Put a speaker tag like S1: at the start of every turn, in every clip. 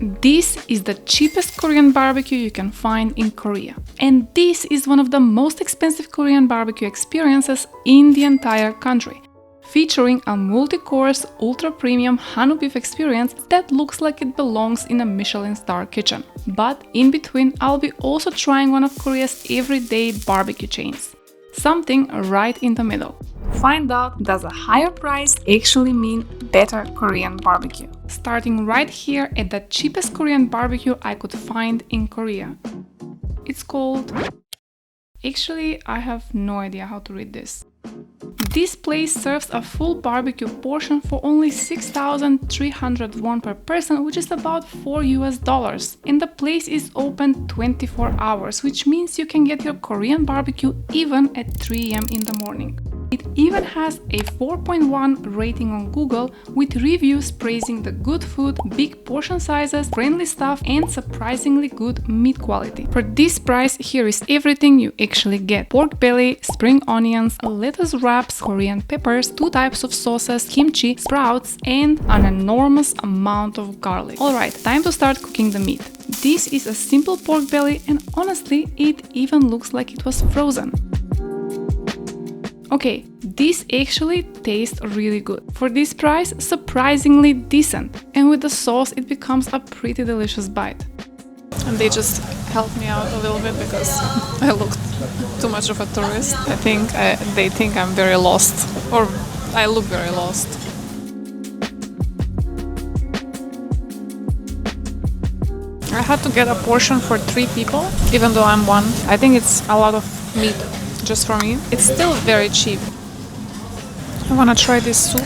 S1: This is the cheapest Korean barbecue you can find in Korea. And this is one of the most expensive Korean barbecue experiences in the entire country, featuring a multi-course, ultra-premium Hanu beef experience that looks like it belongs in a Michelin star kitchen. But in between, I'll be also trying one of Korea's everyday barbecue chains. Something right in the middle. Find out, does a higher price actually mean better Korean barbecue? Starting right here at the cheapest Korean barbecue I could find in Korea. It's called... Actually, I have no idea how to read this. This place serves a full barbecue portion for only 6,300 won per person, which is about $4 US. And the place is open 24 hours, which means you can get your Korean barbecue even at 3 AM in the morning. It even has a 4.1 rating on Google, with reviews praising the good food, big portion sizes, friendly staff, and surprisingly good meat quality. For this price, here is everything you actually get: pork belly, spring onions, lettuce wraps, Korean peppers, 2 types of sauces, kimchi, sprouts, and an enormous amount of garlic. Alright, time to start cooking the meat. This is a simple pork belly, and honestly, it even looks like it was frozen. Okay, this actually tastes really good. For this price, surprisingly decent. And with the sauce, it becomes a pretty delicious bite. And they just helped me out a little bit because I looked too much of a tourist. I think they think I'm very lost, or I look very lost. I had to get a portion for 3 people, even though I'm one. I think it's a lot of meat just for me. It's still very cheap. I wanna try this soup.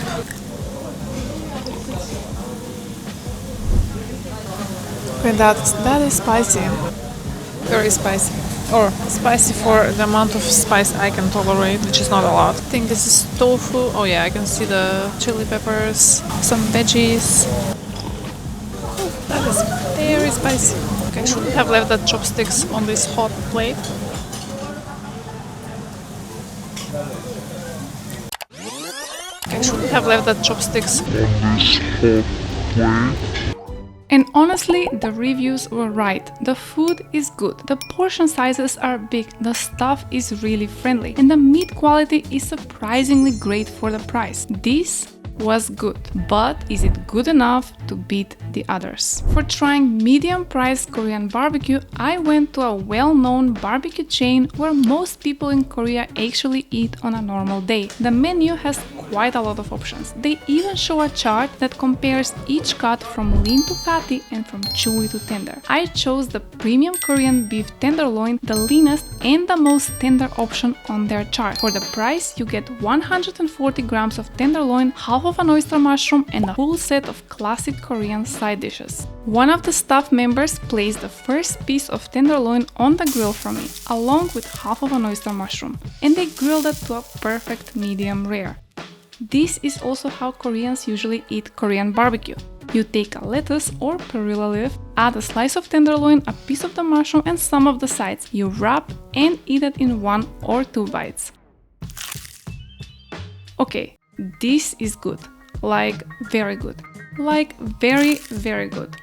S1: Okay, that is spicy. Very spicy. Or spicy for the amount of spice I can tolerate, which is not a lot. I think this is tofu. Oh yeah, I can see the chili peppers, some veggies. Oh, that is very spicy. Okay, I should have left the chopsticks on this hot plate. I should have left the chopsticks on this hot plate. And honestly, the reviews were right. The food is good, the portion sizes are big, the stuff is really friendly, and the meat quality is surprisingly great for the price. This was good, but is it good enough to beat the others? For trying medium-priced Korean barbecue, I went to a well-known barbecue chain where most people in Korea actually eat on a normal day. The menu has quite a lot of options. They even show a chart that compares each cut from lean to fatty and from chewy to tender. I chose the premium Korean beef tenderloin, the leanest and the most tender option on their chart. For the price, you get 140 grams of tenderloin, half of an oyster mushroom, and a full set of classic Korean side dishes. One of the staff members placed the first piece of tenderloin on the grill for me, along with half of an oyster mushroom, and they grilled it to a perfect medium rare. This is also how Koreans usually eat Korean barbecue. You take a lettuce or perilla leaf, add a slice of tenderloin, a piece of the mushroom, and some of the sides. You wrap and eat it in 1 or 2 bites. Okay, this is good. Like, very good. Like, very, very good.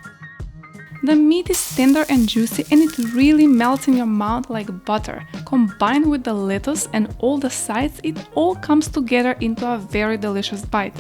S1: The meat is tender and juicy, and it really melts in your mouth like butter. Combined with the lettuce and all the sides, it all comes together into a very delicious bite.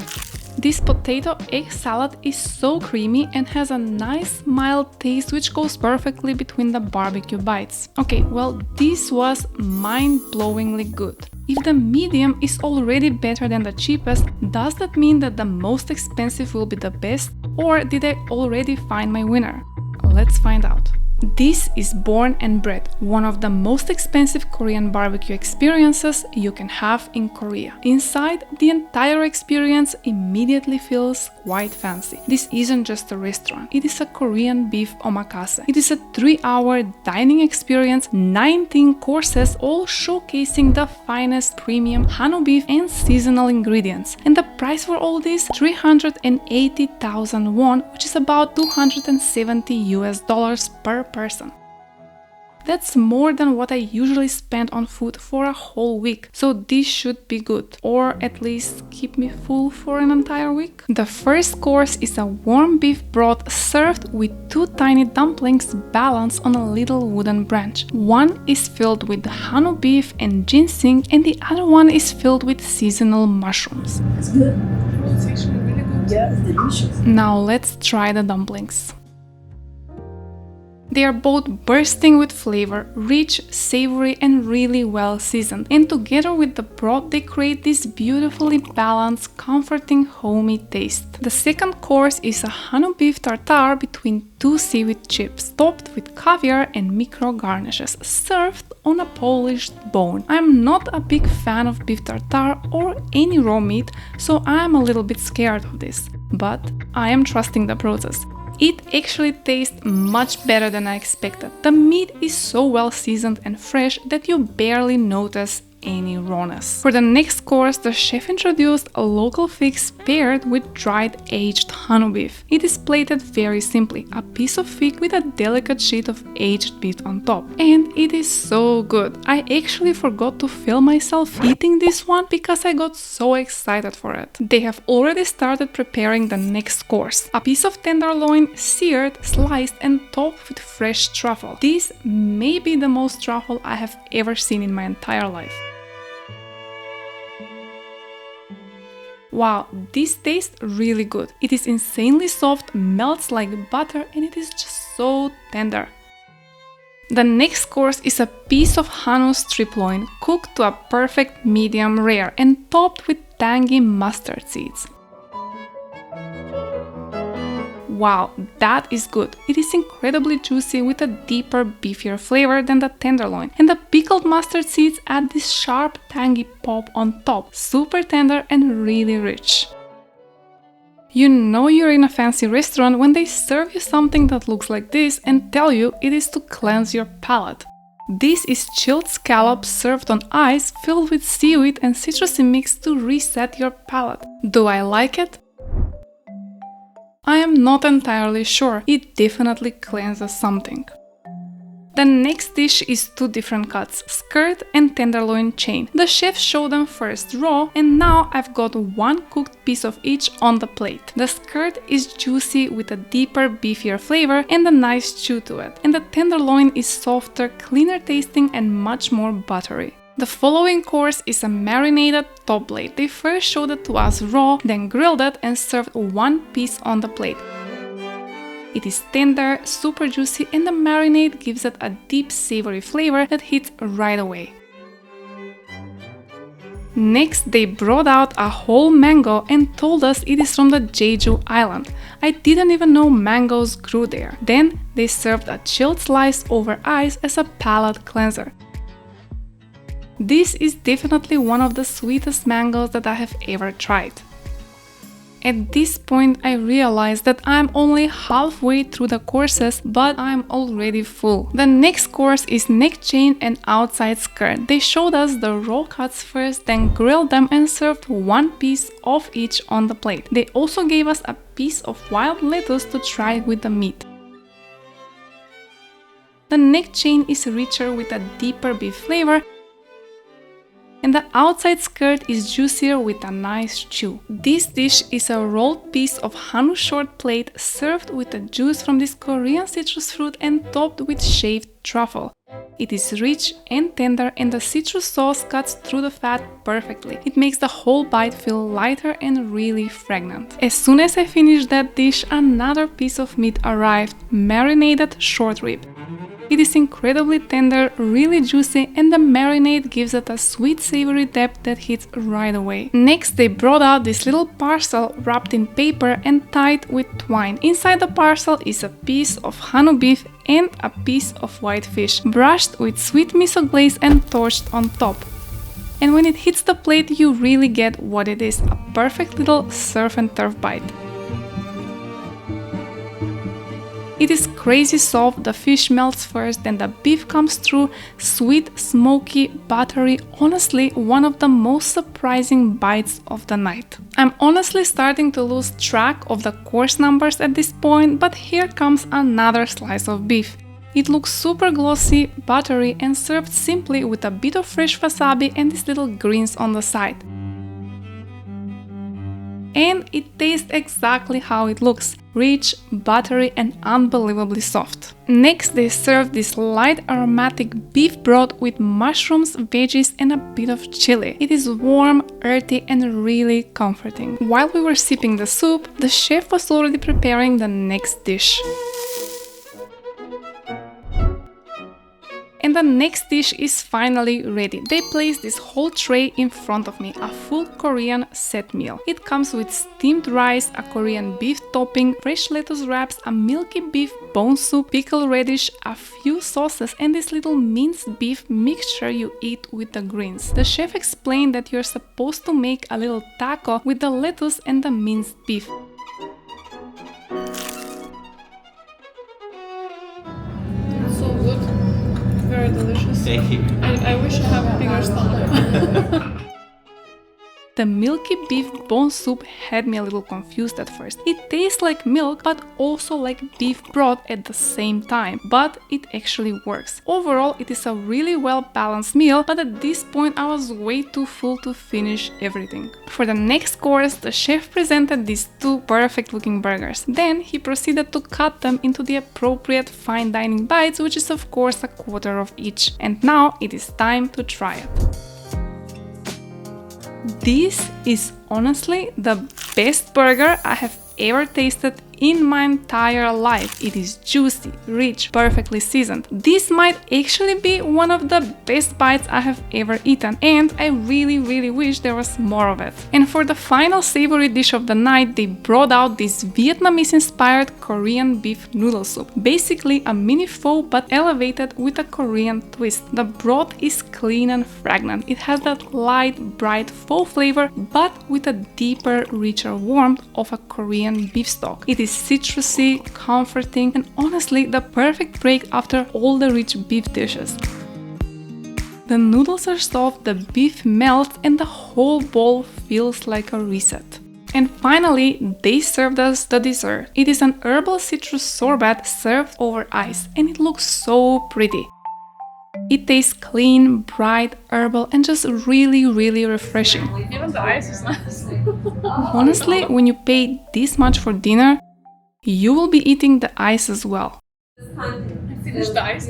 S1: This potato egg salad is so creamy and has a nice mild taste which goes perfectly between the barbecue bites. Okay, well, this was mind-blowingly good. If the medium is already better than the cheapest, does that mean that the most expensive will be the best? Or did I already find my winner? Let's find out. This is Born and Bred, one of the most expensive Korean barbecue experiences you can have in Korea. Inside, the entire experience immediately feels quite fancy. This isn't just a restaurant, it is a Korean beef omakase. It is a 3-hour dining experience, 19 courses, all showcasing the finest premium Hanu beef and seasonal ingredients. And the price for all this, 380,000 won, which is about $270 US per person. That's more than what I usually spend on food for a whole week, so this should be good, or at least keep me full for an entire week. The first course is a warm beef broth served with 2 tiny dumplings balanced on a little wooden branch. One is filled with Hanu beef and ginseng, and the other one is filled with seasonal mushrooms.
S2: It's good.
S1: It's actually really good.
S2: Yeah, it's delicious.
S1: Now let's try the dumplings. They are both bursting with flavor, rich, savory and really well seasoned. And together with the broth they create this beautifully balanced, comforting, homey taste. The second course is a Hanu beef tartare between 2 seaweed chips, topped with caviar and micro garnishes, served on a polished bone. I'm not a big fan of beef tartare or any raw meat, so I am a little bit scared of this. But I am trusting the process. It actually tastes much better than I expected. The meat is so well seasoned and fresh that you barely notice any rawness. For the next course, the chef introduced a local fix paired with dried aged Hanu beef. It is plated very simply, a piece of fig with a delicate sheet of aged beef on top. And it is so good. I actually forgot to film myself eating this one because I got so excited for it. They have already started preparing the next course. A piece of tenderloin, seared, sliced and topped with fresh truffle. This may be the most truffle I have ever seen in my entire life. Wow, this tastes really good. It is insanely soft, melts like butter and it is just so tender. The next course is a piece of Hanu strip loin cooked to a perfect medium rare and topped with tangy mustard seeds. Wow, that is good. It is incredibly juicy with a deeper, beefier flavor than the tenderloin, and the pickled mustard seeds add this sharp, tangy pop on top, super tender and really rich. You know you're in a fancy restaurant when they serve you something that looks like this and tell you it is to cleanse your palate. This is chilled scallops served on ice filled with seaweed and citrusy mix to reset your palate. Do I like it? I am not entirely sure. It definitely cleanses something. The next dish is 2 different cuts, skirt and tenderloin chain. The chef showed them first raw and now I've got 1 cooked piece of each on the plate. The skirt is juicy with a deeper, beefier flavor and a nice chew to it. And the tenderloin is softer, cleaner tasting and much more buttery. The following course is a marinated top plate. They first showed it to us raw, then grilled it and served 1 piece on the plate. It is tender, super juicy and the marinade gives it a deep savory flavor that hits right away. Next, they brought out a whole mango and told us it is from the Jeju island. I didn't even know mangoes grew there. Then they served a chilled slice over ice as a palate cleanser. This is definitely one of the sweetest mangoes that I have ever tried. At this point I realized that I'm only halfway through the courses, but I'm already full. The next course is neck chain and outside skirt. They showed us the raw cuts first, then grilled them and served 1 piece of each on the plate. They also gave us a piece of wild lettuce to try with the meat. The neck chain is richer with a deeper beef flavor, and the outside skirt is juicier with a nice chew. This dish is a rolled piece of Hanu short plate served with the juice from this Korean citrus fruit and topped with shaved truffle. It is rich and tender and the citrus sauce cuts through the fat perfectly. It makes the whole bite feel lighter and really fragrant. As soon as I finished that dish, another piece of meat arrived, marinated short rib. It is incredibly tender, really juicy, and the marinade gives it a sweet savory depth that hits right away. Next, they brought out this little parcel wrapped in paper and tied with twine. Inside the parcel is a piece of Hanu beef and a piece of white fish, brushed with sweet miso glaze and torched on top. And when it hits the plate, you really get what it is, a perfect little surf and turf bite. It is crazy soft, the fish melts first, then the beef comes through, sweet, smoky, buttery, honestly one of the most surprising bites of the night. I'm honestly starting to lose track of the course numbers at this point, but here comes another slice of beef. It looks super glossy, buttery and served simply with a bit of fresh wasabi and these little greens on the side. And it tastes exactly how it looks, rich, buttery and unbelievably soft. Next they serve this light aromatic beef broth with mushrooms, veggies and a bit of chili. It is warm, earthy and really comforting. While we were sipping the soup, the chef was already preparing the next dish. And the next dish is finally ready. They placed this whole tray in front of me, a full Korean set meal. It comes with steamed rice, a Korean beef topping, fresh lettuce wraps, a milky beef bone soup, pickled radish, a few sauces and this little minced beef mixture you eat with the greens. The chef explained that you're supposed to make a little taco with the lettuce and the minced beef. So good. Very delicious.
S2: Thank you.
S1: I wish I have a bigger stomach. The milky beef bone soup had me a little confused at first. It tastes like milk but also like beef broth at the same time, but it actually works. Overall, it is a really well balanced meal, but at this point I was way too full to finish everything. For the next course, the chef presented these two perfect looking burgers. Then he proceeded to cut them into the appropriate fine dining bites, which is of course a quarter of each. And now it is time to try it. This is honestly the best burger I have ever tasted in my entire life. It is juicy, rich, perfectly seasoned. This might actually be one of the best bites I have ever eaten, and I really wish there was more of it. And for the final savory dish of the night, they brought out this Vietnamese-inspired Korean beef noodle soup. Basically a mini pho but elevated with a Korean twist. The broth is clean and fragrant. It has that light, bright pho flavor but with a deeper, richer warmth of a Korean beef stock. It is citrusy, comforting and honestly the perfect break after all the rich beef dishes. The noodles are soft, the beef melts and the whole bowl feels like a reset. And finally, they served us the dessert. It is an herbal citrus sorbet served over ice and it looks so pretty. It tastes clean, bright, herbal and just really refreshing.
S3: Even the ice is nice.
S1: Honestly, when you pay this much for dinner, you will be eating the ice as well.
S3: I finished the ice.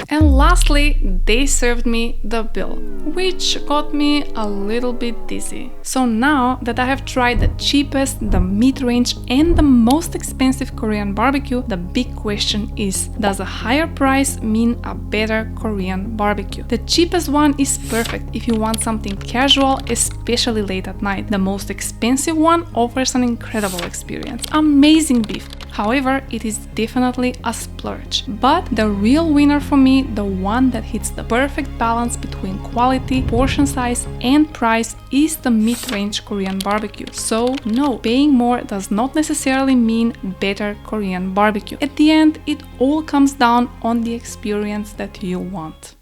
S1: And lastly, they served me the bill, which got me a little bit dizzy. So now that I have tried the cheapest, the mid-range and the most expensive Korean barbecue, the big question is, does a higher price mean a better Korean barbecue? The cheapest one is perfect if you want something casual, especially late at night. The most expensive one offers an incredible experience. Amazing beef. However, it is definitely a splurge. But the real winner for me, the one that hits the perfect balance between quality, portion size and price, is the mid-range Korean barbecue. So no, paying more does not necessarily mean better Korean barbecue. At the end, it all comes down on the experience that you want.